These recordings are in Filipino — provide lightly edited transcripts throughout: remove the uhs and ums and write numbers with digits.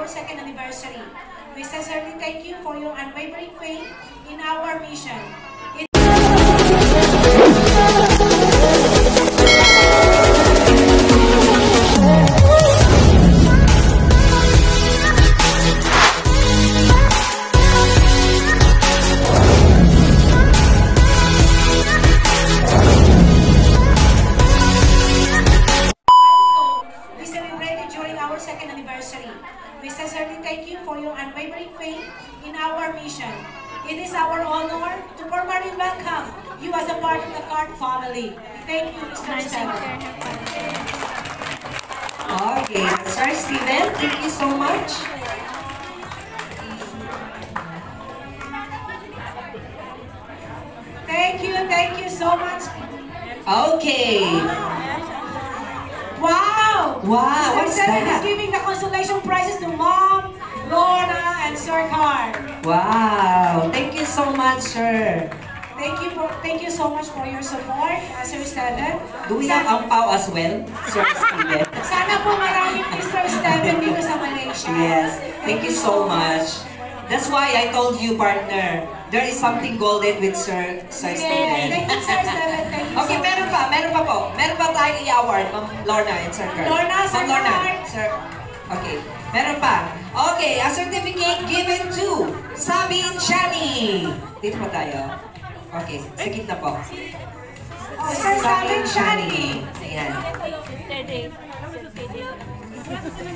second anniversary. We sincerely thank you for your unwavering faith in our mission. We sincerely thank you for your unwavering faith in our mission. It is our honor to formally welcome you as a part of the CART family. Thank you, Mr. Steven. Okay, Sir Steven, thank you so much. Thank you so much. Okay. Wow! Wow, what's Steven that? is giving the consolation prizes to Mom, Lorna, and Sir Carl. Wow, thank you so much, sir. Thank you so much for your support, Sir Steven. Do we have ampaw as well, Sir Steven? Sana po maraming Mr. Steven dito sa Malaysia. Yes, thank you so much. That's why I told you, partner, there is something golden with Sir Steven. Thank you, Sir Steven. Thank you Okay, so meron pa po. Meron pa tayong i-award, Ma'am Lorna and Sir Kurt. Lorna, Sir Kurt. Sir, okay, meron pa. Okay, a certificate given to Sabine Shani. Dito pa tayo. Okay, sakit na po. Sir Sabine Shani. Ayan.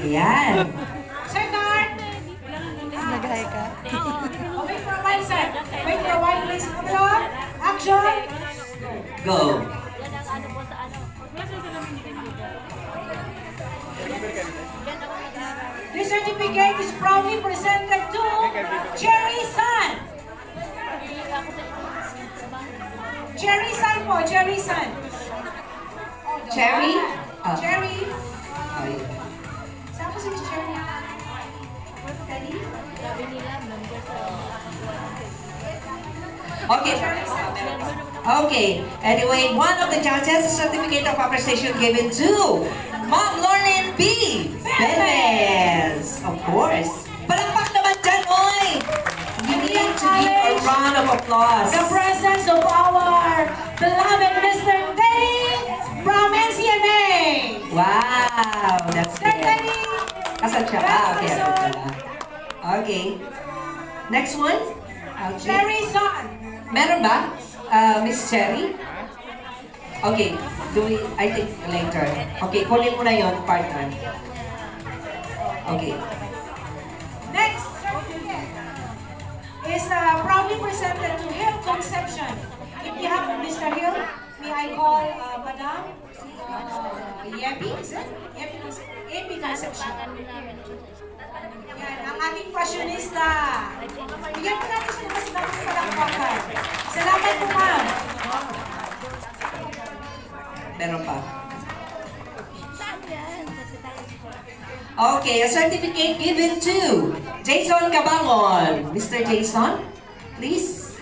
Ayan. Sir Kurt. Nag-hi ka? Wait for a while, sir. Wait for a while, please. Action. Go. This certificate is proudly presented to Cherry San. Cherry San po, Cherry San. Cherry? Cherry. Oh, yeah. Saan po si Miss Cherry? Daddy? Okay. Okay. Anyway, one of the judges, certificate of appreciation given to Ma'am Lauren B. Benes. Of course. Palakpak naman dyan, oy! We need to give a round of applause. The presence of our beloved Mr. Daddy from NCMA. Wow, that's Sir good. Daddy. Asan siya? Okay, asan pala. Okay. Next one. Okay. Cherry San. Meron ba? Miss Cherry? Okay. I think later. Okay, kunin mo na yun, partner. Okay. Next certificate is proudly presented to Hill Conception. In behalf of Mr. Hill, may I call Madam Yepi, is it? Yepi Conception. Yan, ang ating fashionista. Bigyan po natin siya kasi natin palakpakan. Salamat po, ma'am. Meron pa. Okay, a certificate given to Jason Cabangon. Mr. Jason, please.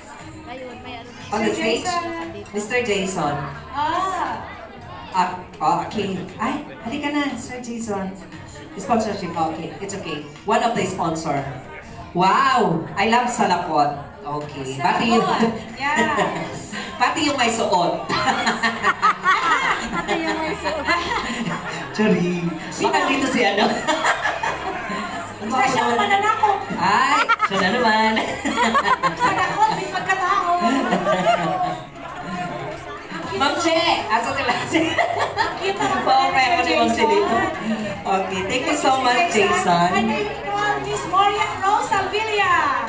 On the stage. Mr. Jason. Okay. Ay, halika na, Sir Jason. Sponsorship, okay. It's okay. One of the sponsor. Wow! I love salapot. Okay. Pati yung... Yeah. Pati yung may suot. Ate yung may suot. Sorry. Baka dito si ano? Isa siyang mananakop. Ay, siya na naman. Mananakop, may pagkatao. Ma'am Che! Asa sila si... Kita mo Okay, ako ni Ma'am Che dito. Okay, thank you so much, Jason. And we call Miss Moriel Rose Alvilia.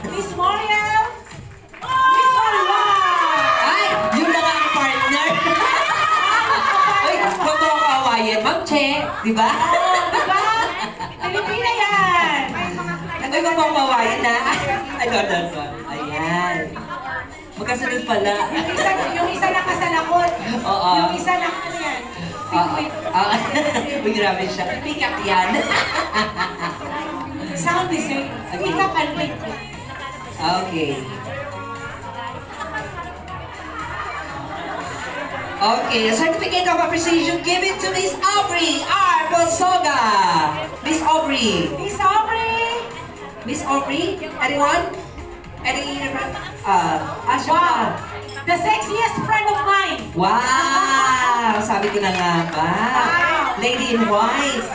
Miss Moriel. Miss Moriel. Ay, yun na nga ang partner. Ay, huwag mo ako awayin. Ma'am Che, di ba? Diba? Pilipina yan. Ano yung pang awayin na? Ay, don't. Ayan. Magkasunod pala. Yung isa nakasalakot. Oo. Yung isa na ano yan. Uy, grabe siya. Pick-up yan. Sound design. Pick-up and pick-up. Okay. Okay, a certificate of appreciation given to Miss Aubrey R. Soga. Miss Aubrey. Miss Aubrey. Miss Aubrey? Anyone? Any? Asha. Wow. The sexiest friend of mine. Wow! Sabi ko na nga ba? Lady in white.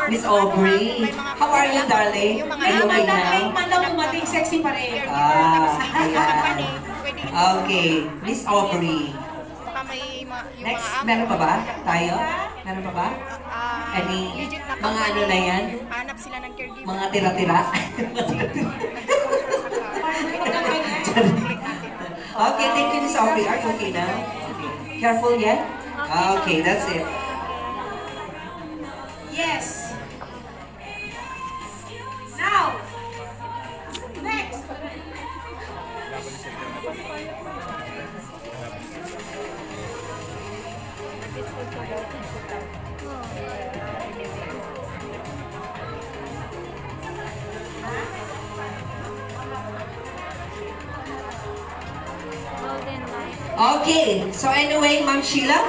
Miss Aubrey. How are you, darling? Are you okay now? Man daw dumating, sexy pa rin. Ayan. Okay. Miss Aubrey. Next, meron pa ba tayo? Meron pa ba? Any, mga ano na yan? Hanap sila ng caregiver. Mga tira-tira? Okay, thank you, Miss Aubrey. Are you okay now? Okay. Careful yet? Okay, that's it. Yes. Now, next. Okay, so anyway, Ma'am Sheila,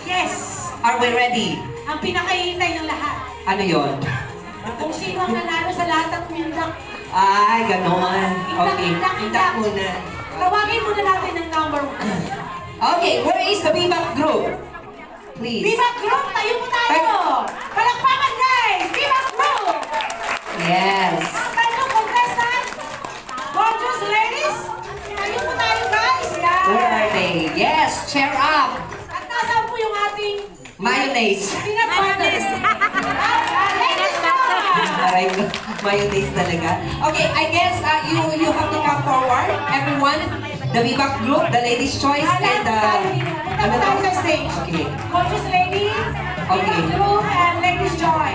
Yes. are we ready? Ang pinakahihintay ng lahat. Ano yon? Kung sino ang nanalo sa lahat ng mindak. Ay, ganon. Okay, Indak. indak muna. Tawagin muna natin ang number 1. Okay, where is the Bebop group? Please. Viva Group! Tayo po tayo! Palakpakan guys! Viva Group! Yes. Ang kanyang contestant, gorgeous ladies! Tayo po tayo guys! Where are they? Yes, cheer up. At nasaan po yung ating Mayonnaise. peanut butter? Ladies go! Aray ko, mayonnaise talaga. Okay, I guess you have to come forward, everyone. The Bebop group, the ladies' choice, and the... Ano tayo sa stage? Okay. Gorgeous lady, Okay. Viva Group, and ladies joy.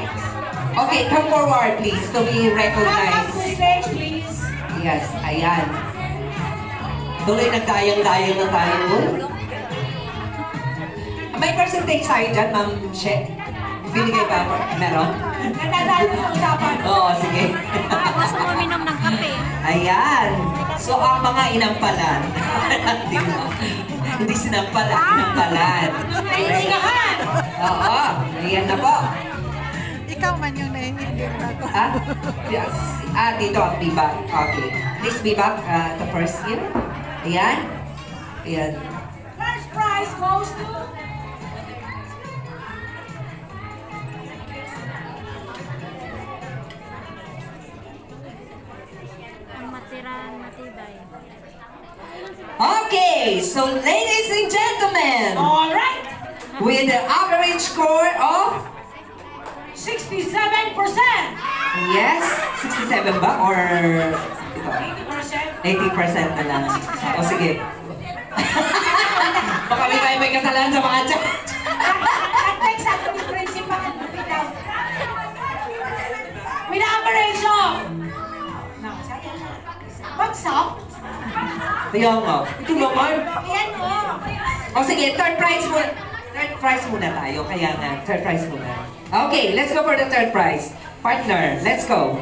Okay, come forward, please, to be Come up to recognized. the stage, please. Yes, ayan. Tuloy nagdayang-dayang na tayo. May percentage tayo dyan, Ma'am She? Binigay ba ako? Meron? Nadadalo sa usapan. Oo, sige. Gusto mo minom ng kape. Ayan. So, ang mga inampalan. Hindi sinampalan, inampalan. Kailangan! Oo, ayan na po. Ikaw man yung nahihilig ako. Yes. Dito ang bebop. Okay. Please bebop, the first year. Ayan. Ayan. First prize goes to... Ang matirang matibay. Okay, so ladies and gentlemen, Alright! with the average score of 67%! yes, 67 ba? Or 80%? 80% na lang. O sige. Baka may kasalanan sa mga chat. At next, ako ni Principal with average of... Bagsak? Kaya nga. Ito naman. Ayan mo. O sige, third prize muna. Third prize muna tayo. Kaya nga, third prize muna. Okay, let's go for the third prize. Partner, let's go.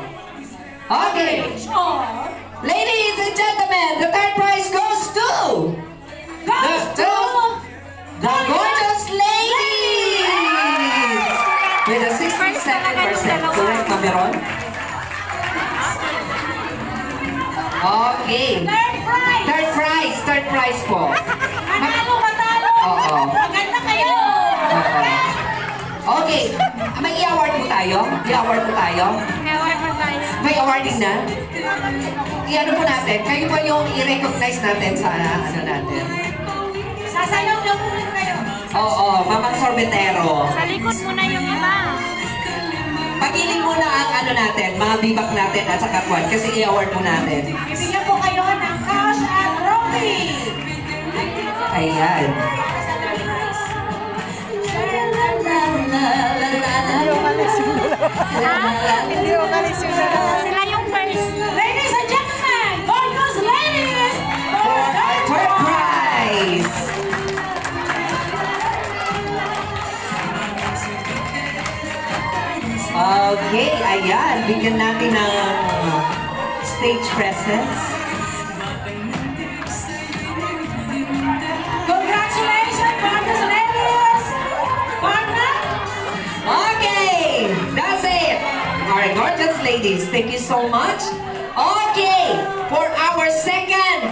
Okay. Sure. Ladies and gentlemen, the third prize goes to... Goes to... The Gorgeous Ladies! With a 67%. Correct, Mameron? Okay. Third prize! Third prize po. Matalo! Oo. Maganda kayo! Okay. May i-award po tayo? I-award po tayo? Ewan mo tayo. May awarding na? I-ano po natin? Kayo po yung i-recognize natin sa ano natin? Sasayaw niyo po rin kayo. Oo, Mamang Sorbetero. Sa likod mo na yung iba. Pagiling muna ang ano natin, mga bibak natin at saka kwan, kasi i-award po natin. Bibigyan po kayo ng cash and trophy! Ayan. Hindi ko kalis yung sila yung first. Ladies and gentlemen, gorgeous ladies! For our third prize! Okay, ayan. Bigyan natin ng stage presence. Congratulations, gorgeous ladies! Partner? Okay, ladies. Thank you so much. Okay, for our second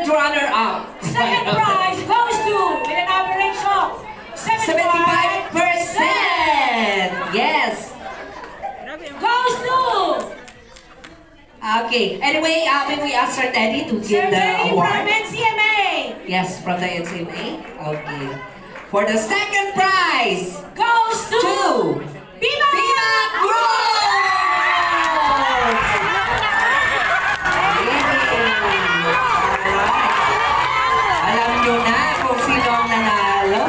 runner-up. Second prize goes to, with an average of 75%. Yes. Goes to Okay. Anyway, when we ask Sir Teddy to Sir give the Teddy from award. NCMA. Yes, from the NCMA. Okay. For the second prize, Goes to Viva Group! Alam nyo na kung sino ang nanalo.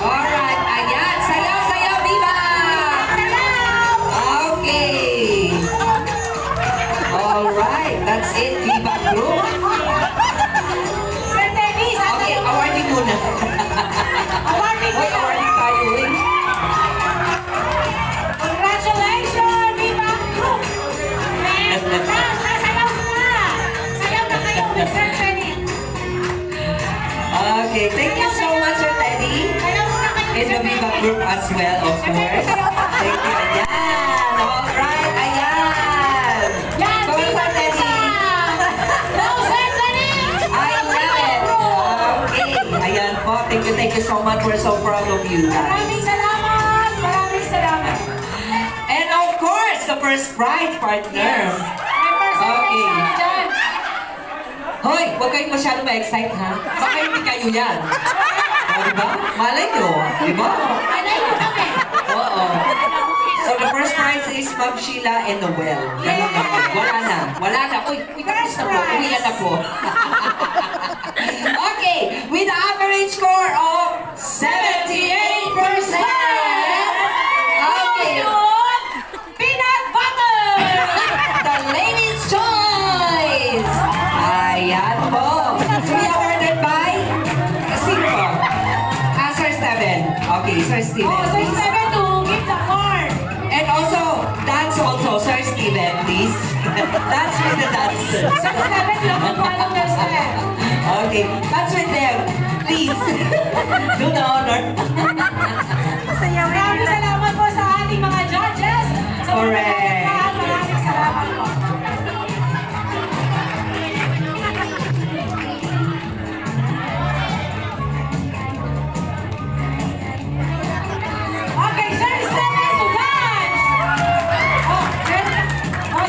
Alright, ayan. Sayaw, sayaw, Viva! Okay. Alright, that's it, Viva Group. Sir Teddy, Okay, awarding muna. awarding Hoy, ka. awarding tayo eh. Congratulations, Viva Group! And sasayaw sila. Sayaw na kayo with Sir Teddy. Okay, thank you so much, Sir Teddy. Sayaw na kayo In the Viva Group as well, of course. Thank you. Ayan. Alright, ayan. Yan, Go, Viva Sir Teddy. Go, Sir Teddy! I love it. Okay. Ayan po. Thank you so much. We're so proud of you guys. Maraming salamat! Maraming salamat! And of course, the first prize, partner. May percentage Okay. tayo dyan. Hoy, huwag kayong masyado ma-excite, ha? Baka hindi kayo yan. O, diba? Malay nyo. Diba? Alay mo kami! Oo. So the first prize is Ma'am Sheila and Noel. Ganun lang po. Wala na. Wala na. Uy, tapos na po. Uwian na po. Okay. With the average score of 78%. Okay. Yun! Peanut butter! The ladies' choice. Ayan po. To be awarded by sino po? Sir Steven. Okay, Sir Steven. Oh, so it's please. 7 to give the card. And also, dance also, Sir Steven, please. Dance with the dancers. So 7 lang kung anong step. Okay, dance with them, please. Do the honor. Maraming salamat po sa ating mga judges. Sa Correct. Maraming salamat po. Okay, Sir Steven to dance!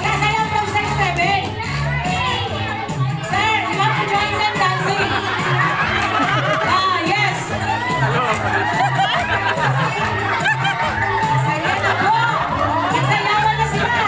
Sasayaw po Sir Steven. Sir, you have to join them dancing. Yes! Saya na po! Nagsayawan na sila!